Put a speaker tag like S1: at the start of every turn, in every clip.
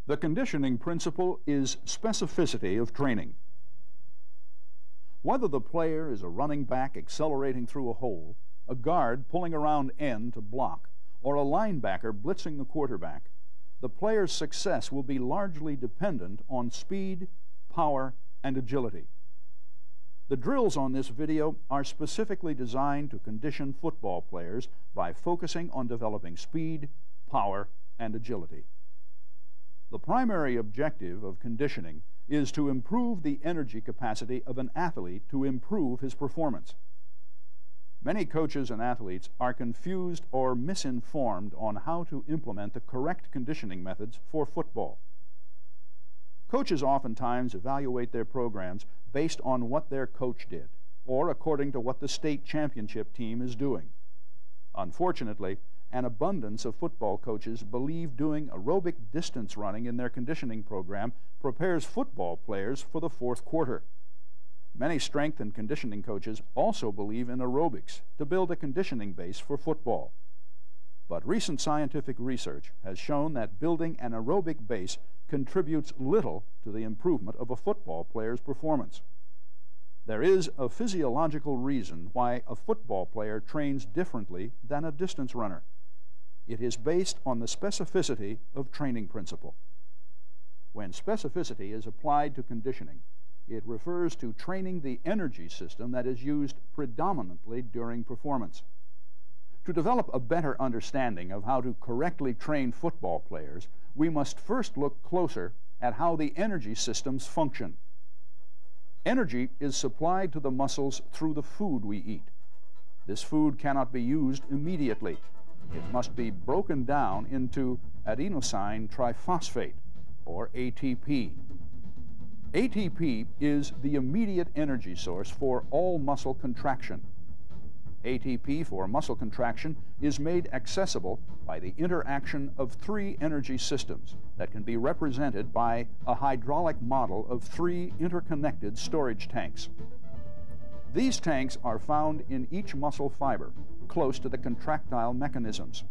S1: The conditioning principle is specificity of training. Whether the player is a running back accelerating through a hole, a guard pulling around end to block, or a linebacker blitzing the quarterback, the player's success will be largely dependent on speed, power, and agility. The drills on this video are specifically designed to condition football players by focusing on developing speed, power, and agility. The primary objective of conditioning is to improve the energy capacity of an athlete to improve his performance. Many coaches and athletes are confused or misinformed on how to implement the correct conditioning methods for football. Coaches oftentimes evaluate their programs based on what their coach did, or according to what the state championship team is doing. Unfortunately, an abundance of football coaches believe doing aerobic distance running in their conditioning program prepares football players for the fourth quarter. Many strength and conditioning coaches also believe in aerobics to build a conditioning base for football. But recent scientific research has shown that building an aerobic base contributes little to the improvement of a football player's performance. There is a physiological reason why a football player trains differently than a distance runner. It is based on the specificity of training principle. When specificity is applied to conditioning, it refers to training the energy system that is used predominantly during performance. To develop a better understanding of how to correctly train football players, we must first look closer at how the energy systems function. Energy is supplied to the muscles through the food we eat. This food cannot be used immediately. It must be broken down into adenosine triphosphate, or ATP. ATP is the immediate energy source for all muscle contraction. ATP for muscle contraction is made accessible by the interaction of three energy systems that can be represented by a hydraulic model of three interconnected storage tanks. These tanks are found in each muscle fiber, close to the contractile mechanisms.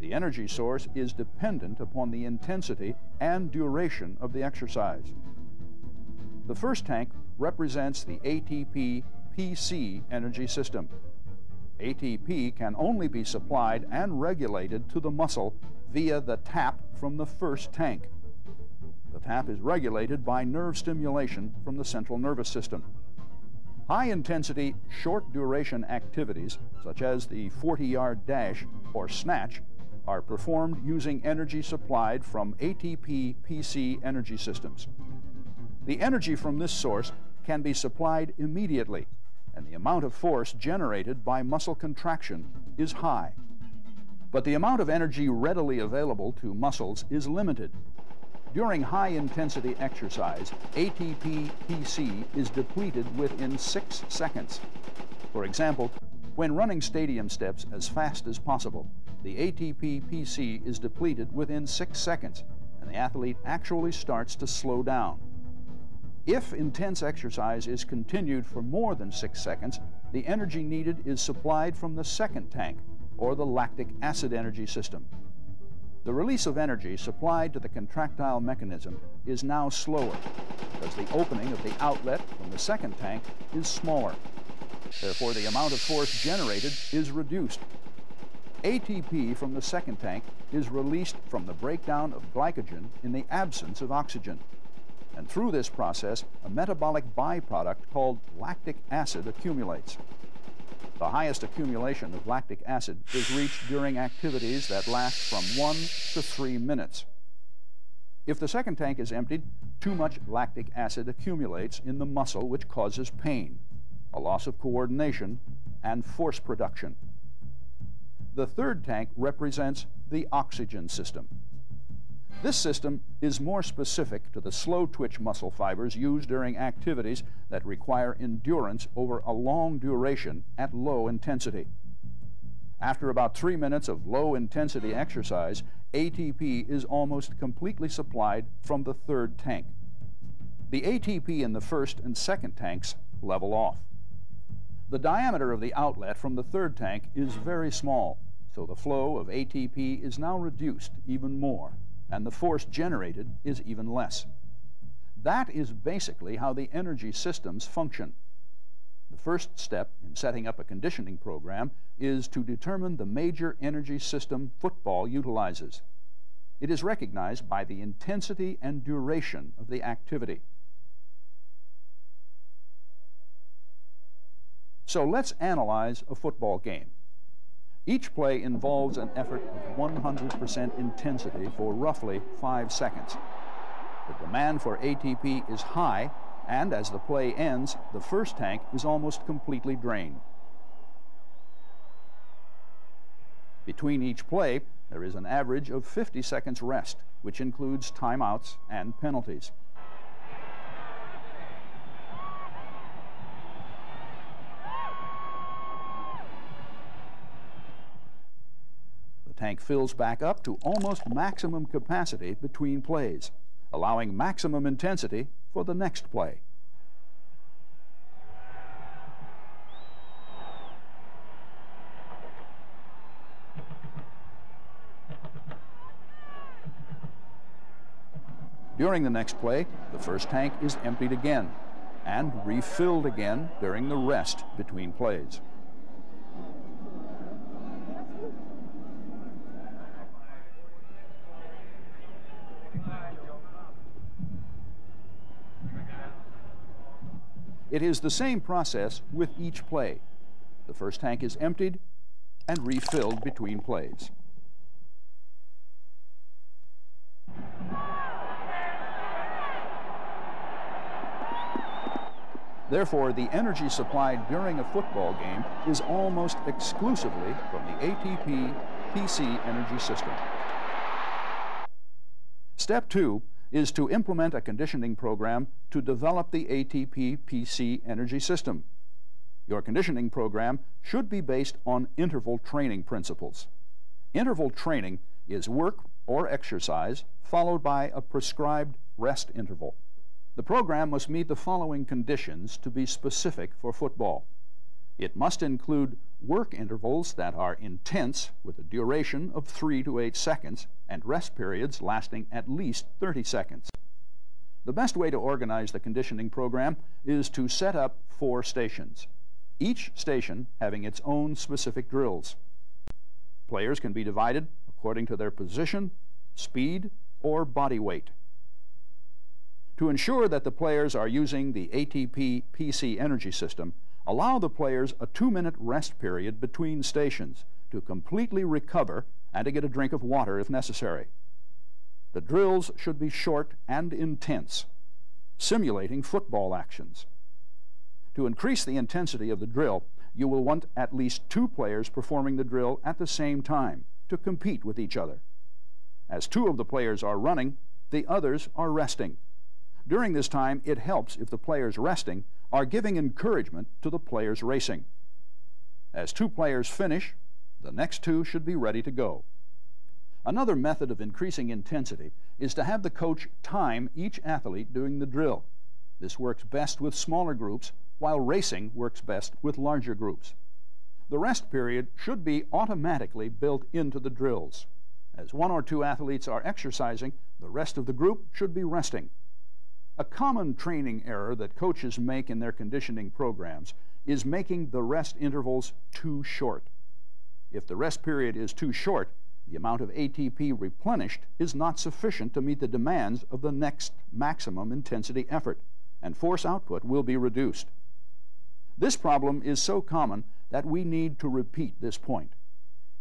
S1: The energy source is dependent upon the intensity and duration of the exercise. The first tank represents the ATP-PC energy system. ATP can only be supplied and regulated to the muscle via the tap from the first tank. The tap is regulated by nerve stimulation from the central nervous system. High-intensity, short-duration activities, such as the 40-yard dash or snatch, are performed using energy supplied from ATP-PC energy systems. The energy from this source can be supplied immediately, and the amount of force generated by muscle contraction is high. But the amount of energy readily available to muscles is limited. During high-intensity exercise, ATP-PC is depleted within 6 seconds. For example, when running stadium steps as fast as possible, the ATP-PC is depleted within 6 seconds, and the athlete actually starts to slow down. If intense exercise is continued for more than 6 seconds, the energy needed is supplied from the second tank, or the lactic acid energy system. The release of energy supplied to the contractile mechanism is now slower because the opening of the outlet from the second tank is smaller. Therefore, the amount of force generated is reduced. ATP from the second tank is released from the breakdown of glycogen in the absence of oxygen. And through this process, a metabolic byproduct called lactic acid accumulates. The highest accumulation of lactic acid is reached during activities that last from 1 to 3 minutes. If the second tank is emptied, too much lactic acid accumulates in the muscle, which causes pain, a loss of coordination, and force production. The third tank represents the oxygen system. This system is more specific to the slow-twitch muscle fibers used during activities that require endurance over a long duration at low intensity. After about 3 minutes of low-intensity exercise, ATP is almost completely supplied from the third tank. The ATP in the first and second tanks level off. The diameter of the outlet from the third tank is very small, so the flow of ATP is now reduced even more, and the force generated is even less. That is basically how the energy systems function. The first step in setting up a conditioning program is to determine the major energy system football utilizes. It is recognized by the intensity and duration of the activity. So let's analyze a football game. Each play involves an effort of 100% intensity for roughly 5 seconds. The demand for ATP is high, and as the play ends, the first tank is almost completely drained. Between each play, there is an average of 50 seconds rest, which includes timeouts and penalties. The tank fills back up to almost maximum capacity between plays, allowing maximum intensity for the next play. During the next play, the first tank is emptied again and refilled again during the rest between plays. It is the same process with each play. The first tank is emptied and refilled between plays. Therefore, the energy supplied during a football game is almost exclusively from the ATP-PC energy system. Step 2 is to implement a conditioning program to develop the ATP-PC energy system. Your conditioning program should be based on interval training principles. Interval training is work or exercise followed by a prescribed rest interval. The program must meet the following conditions to be specific for football. It must include work intervals that are intense with a duration of 3 to 8 seconds and rest periods lasting at least 30 seconds. The best way to organize the conditioning program is to set up 4 stations, each station having its own specific drills. Players can be divided according to their position, speed, or body weight. To ensure that the players are using the ATP-PC energy system, allow the players a 2-minute rest period between stations to completely recover and to get a drink of water if necessary. The drills should be short and intense, simulating football actions. To increase the intensity of the drill, you will want at least 2 players performing the drill at the same time to compete with each other. As 2 of the players are running, the others are resting. During this time, it helps if the players resting are giving encouragement to the players racing. As 2 players finish, the next 2 should be ready to go. Another method of increasing intensity is to have the coach time each athlete doing the drill. This works best with smaller groups, while racing works best with larger groups. The rest period should be automatically built into the drills. As 1 or 2 athletes are exercising, the rest of the group should be resting. A common training error that coaches make in their conditioning programs is making the rest intervals too short. If the rest period is too short, the amount of ATP replenished is not sufficient to meet the demands of the next maximum intensity effort, and force output will be reduced. This problem is so common that we need to repeat this point.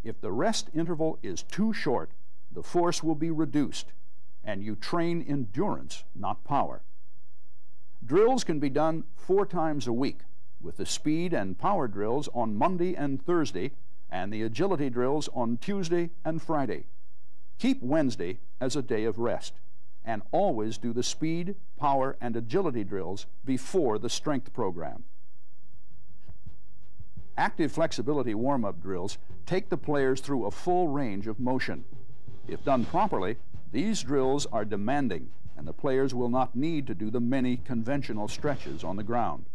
S1: If the rest interval is too short, the force will be reduced, and you train endurance, not power. Drills can be done 4 times a week, with the speed and power drills on Monday and Thursday, and the agility drills on Tuesday and Friday. Keep Wednesday as a day of rest, and always do the speed, power, and agility drills before the strength program. Active flexibility warm-up drills take the players through a full range of motion. If done properly, these drills are demanding, and the players will not need to do the many conventional stretches on the ground.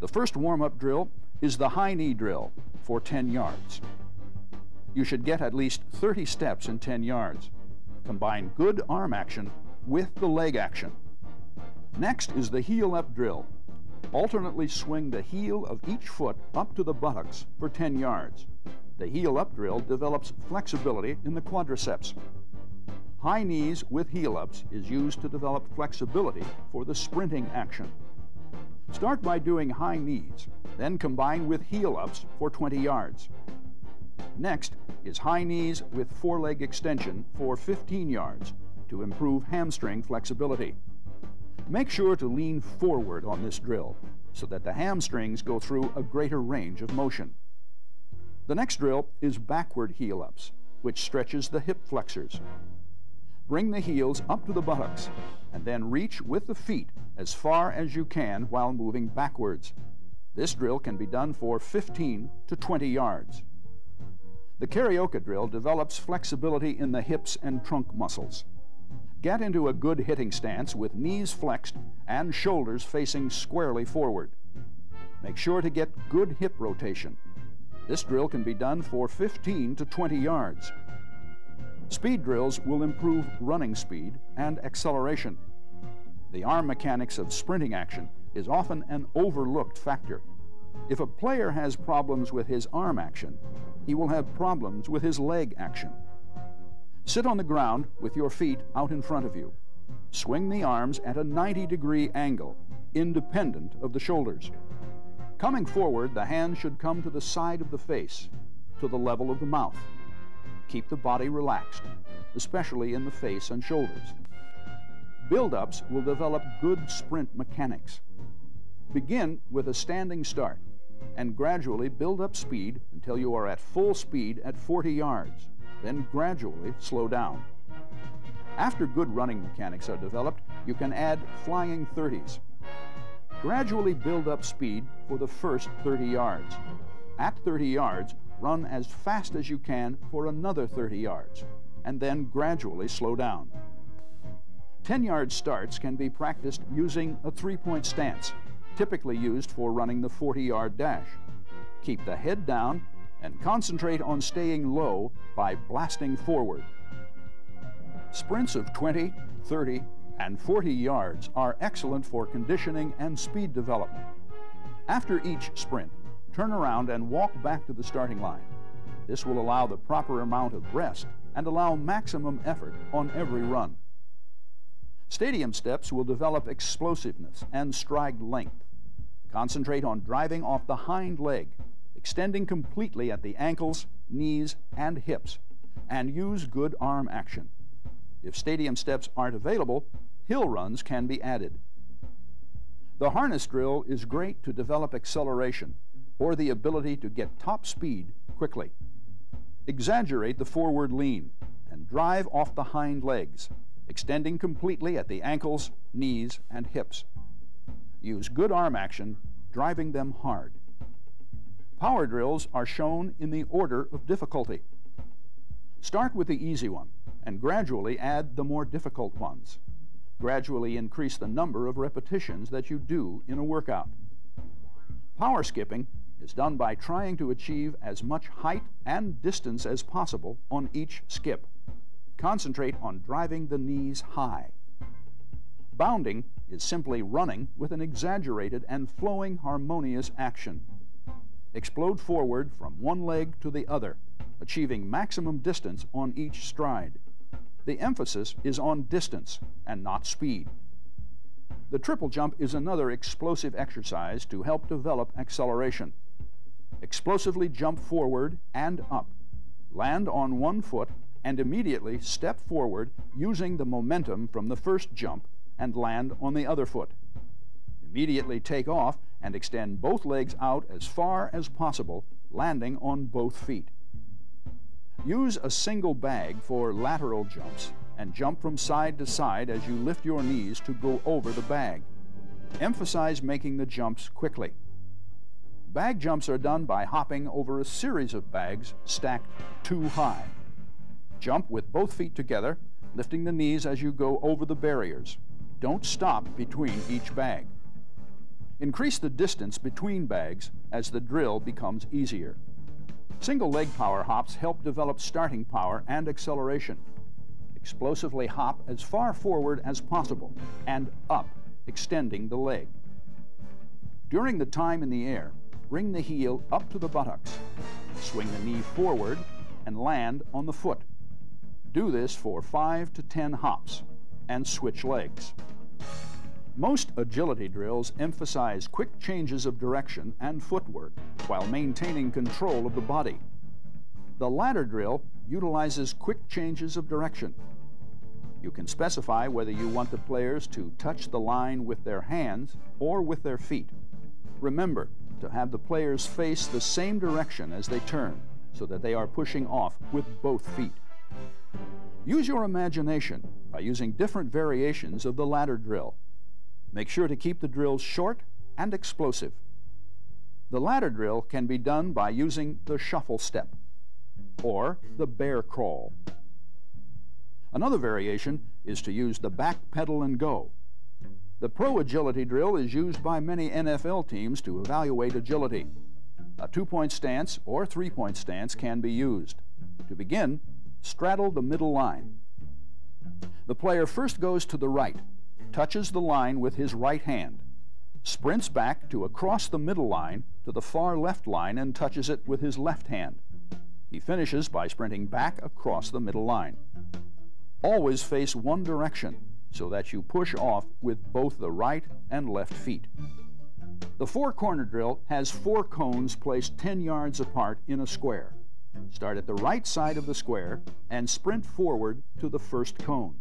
S1: The first warm-up drill is the high knee drill for 10 yards. You should get at least 30 steps in 10 yards. Combine good arm action with the leg action. Next is the heel-up drill. Alternately swing the heel of each foot up to the buttocks for 10 yards. The heel-up drill develops flexibility in the quadriceps. High knees with heel-ups is used to develop flexibility for the sprinting action. Start by doing high knees, then combine with heel-ups for 20 yards. Next is high knees with foreleg extension for 15 yards to improve hamstring flexibility. Make sure to lean forward on this drill so that the hamstrings go through a greater range of motion. The next drill is backward heel-ups, which stretches the hip flexors. Bring the heels up to the buttocks and then reach with the feet as far as you can while moving backwards. This drill can be done for 15 to 20 yards. The karaoke drill develops flexibility in the hips and trunk muscles. Get into a good hitting stance with knees flexed and shoulders facing squarely forward. Make sure to get good hip rotation. This drill can be done for 15 to 20 yards. Speed drills will improve running speed and acceleration. The arm mechanics of sprinting action is often an overlooked factor. If a player has problems with his arm action, he will have problems with his leg action. Sit on the ground with your feet out in front of you. Swing the arms at a 90-degree angle, independent of the shoulders. Coming forward, the hands should come to the side of the face, to the level of the mouth. Keep the body relaxed, especially in the face and shoulders. Build-ups will develop good sprint mechanics. Begin with a standing start and gradually build up speed until you are at full speed at 40 yards, then gradually slow down. After good running mechanics are developed, you can add flying 30s. Gradually build up speed for the first 30 yards. At 30 yards, run as fast as you can for another 30 yards, and then gradually slow down. 10-yard starts can be practiced using a three-point stance, typically used for running the 40-yard dash. Keep the head down and concentrate on staying low by blasting forward. Sprints of 20, 30, and 40 yards are excellent for conditioning and speed development. After each sprint, turn around and walk back to the starting line. This will allow the proper amount of rest and allow maximum effort on every run. Stadium steps will develop explosiveness and stride length. Concentrate on driving off the hind leg, extending completely at the ankles, knees, and hips, and use good arm action. If stadium steps aren't available, hill runs can be added. The harness drill is great to develop acceleration or the ability to get top speed quickly. Exaggerate the forward lean and drive off the hind legs, extending completely at the ankles, knees, and hips. Use good arm action, driving them hard. Power drills are shown in the order of difficulty. Start with the easy one and gradually add the more difficult ones. Gradually increase the number of repetitions that you do in a workout. Power skipping is done by trying to achieve as much height and distance as possible on each skip. Concentrate on driving the knees high. Bounding is simply running with an exaggerated and flowing harmonious action. Explode forward from one leg to the other, achieving maximum distance on each stride. The emphasis is on distance and not speed. The triple jump is another explosive exercise to help develop acceleration. Explosively jump forward and up. Land on one foot and immediately step forward using the momentum from the first jump and land on the other foot. Immediately take off and extend both legs out as far as possible, landing on both feet. Use a single bag for lateral jumps and jump from side to side as you lift your knees to go over the bag. Emphasize making the jumps quickly. Bag jumps are done by hopping over a series of bags stacked too high. Jump with both feet together, lifting the knees as you go over the barriers. Don't stop between each bag. Increase the distance between bags as the drill becomes easier. Single leg power hops help develop starting power and acceleration. Explosively hop as far forward as possible and up, extending the leg. During the time in the air, bring the heel up to the buttocks. Swing the knee forward and land on the foot. Do this for 5 to 10 hops and switch legs. Most agility drills emphasize quick changes of direction and footwork while maintaining control of the body. The ladder drill utilizes quick changes of direction. You can specify whether you want the players to touch the line with their hands or with their feet. Remember to have the players face the same direction as they turn so that they are pushing off with both feet. Use your imagination by using different variations of the ladder drill. Make sure to keep the drills short and explosive. The ladder drill can be done by using the shuffle step or the bear crawl. Another variation is to use the back pedal and go. The pro agility drill is used by many NFL teams to evaluate agility. A 2-point stance or 3-point stance can be used. To begin, straddle the middle line. The player first goes to the right, touches the line with his right hand, sprints back to across the middle line to the far left line and touches it with his left hand. He finishes by sprinting back across the middle line. Always face one direction so that you push off with both the right and left feet. The 4-corner drill has 4 cones placed 10 yards apart in a square. Start at the right side of the square and sprint forward to the first cone.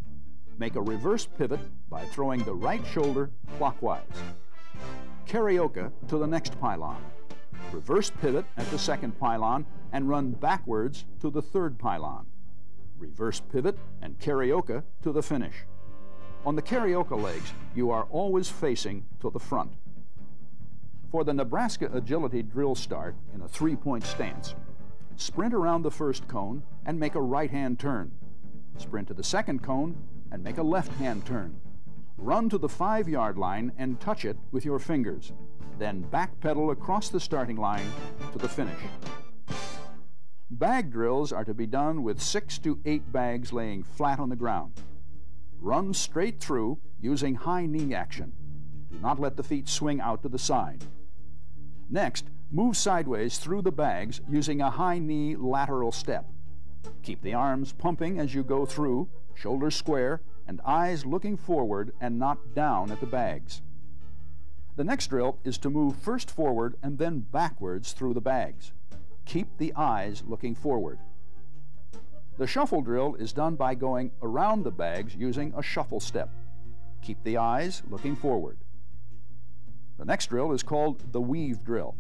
S1: Make a reverse pivot by throwing the right shoulder clockwise. Karaoke to the next pylon. Reverse pivot at the second pylon and run backwards to the third pylon. Reverse pivot and karaoke to the finish. On the karaoke legs, you are always facing to the front. For the Nebraska agility drill start in a 3-point stance, sprint around the first cone and make a right-hand turn. Sprint to the second cone and make a left-hand turn. Run to the 5-yard line and touch it with your fingers. Then backpedal across the starting line to the finish. Bag drills are to be done with 6 to 8 bags laying flat on the ground. Run straight through using high knee action. Do not let the feet swing out to the side. Next, move sideways through the bags using a high knee lateral step. Keep the arms pumping as you go through, shoulders square, and eyes looking forward and not down at the bags. The next drill is to move first forward and then backwards through the bags. Keep the eyes looking forward. The shuffle drill is done by going around the bags using a shuffle step. Keep the eyes looking forward. The next drill is called the weave drill.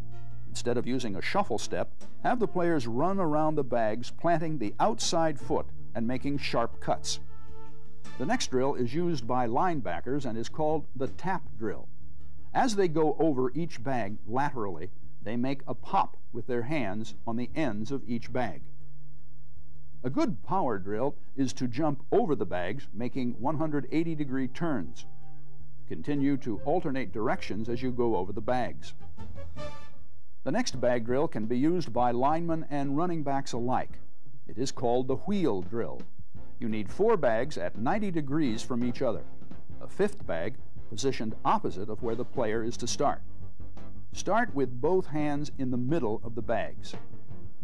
S1: Instead of using a shuffle step, have the players run around the bags, planting the outside foot and making sharp cuts. The next drill is used by linebackers and is called the tap drill. As they go over each bag laterally, they make a pop with their hands on the ends of each bag. A good power drill is to jump over the bags, making 180-degree turns. Continue to alternate directions as you go over the bags. The next bag drill can be used by linemen and running backs alike. It is called the wheel drill. You need 4 bags at 90 degrees from each other. A 5th bag positioned opposite of where the player is to start. Start with both hands in the middle of the bags.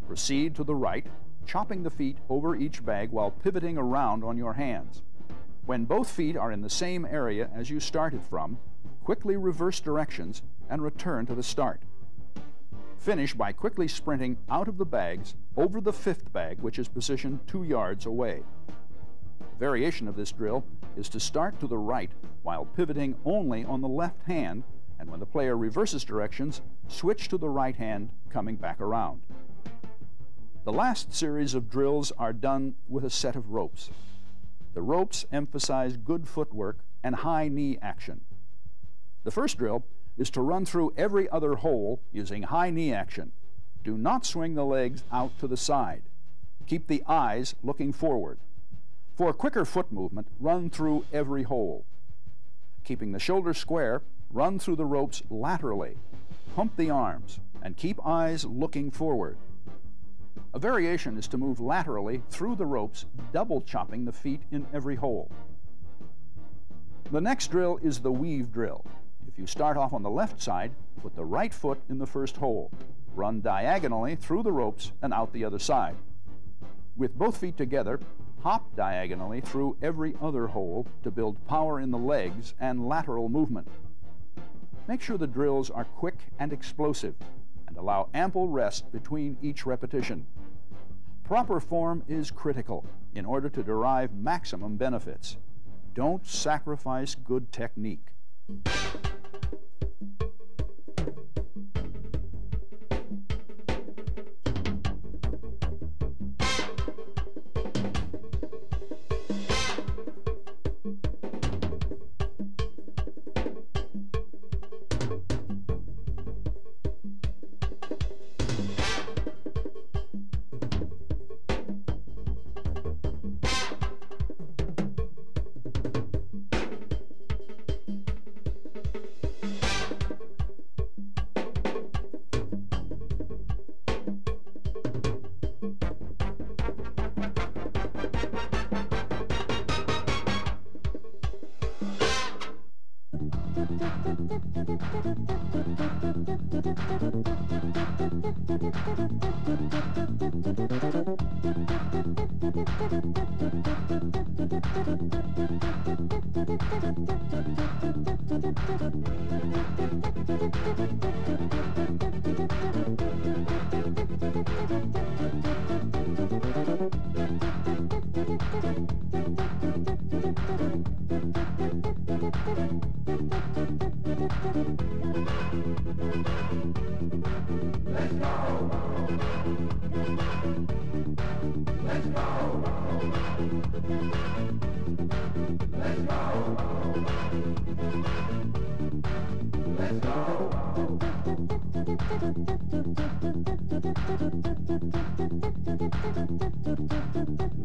S1: Proceed to the right, chopping the feet over each bag while pivoting around on your hands. When both feet are in the same area as you started from, quickly reverse directions and return to the start. Finish by quickly sprinting out of the bags over the 5th bag, which is positioned 2 yards away. A variation of this drill is to start to the right while pivoting only on the left hand, and when the player reverses directions, switch to the right hand, coming back around. The last series of drills are done with a set of ropes. The ropes emphasize good footwork and high knee action. The first drill is to run through every other hole using high knee action. Do not swing the legs out to the side. Keep the eyes looking forward. For a quicker foot movement, run through every hole. Keeping the shoulders square, run through the ropes laterally. Pump the arms and keep eyes looking forward. A variation is to move laterally through the ropes, double chopping the feet in every hole. The next drill is the weave drill. If you start off on the left side, put the right foot in the first hole. Run diagonally through the ropes and out the other side. With both feet together, hop diagonally through every other hole to build power in the legs and lateral movement. Make sure the drills are quick and explosive and allow ample rest between each repetition. Proper form is critical in order to derive maximum benefits. Don't sacrifice good technique.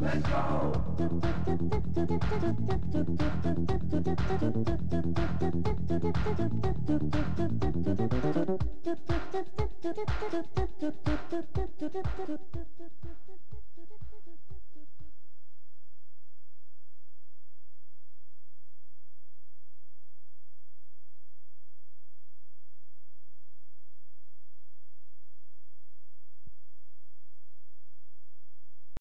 S2: Let's go.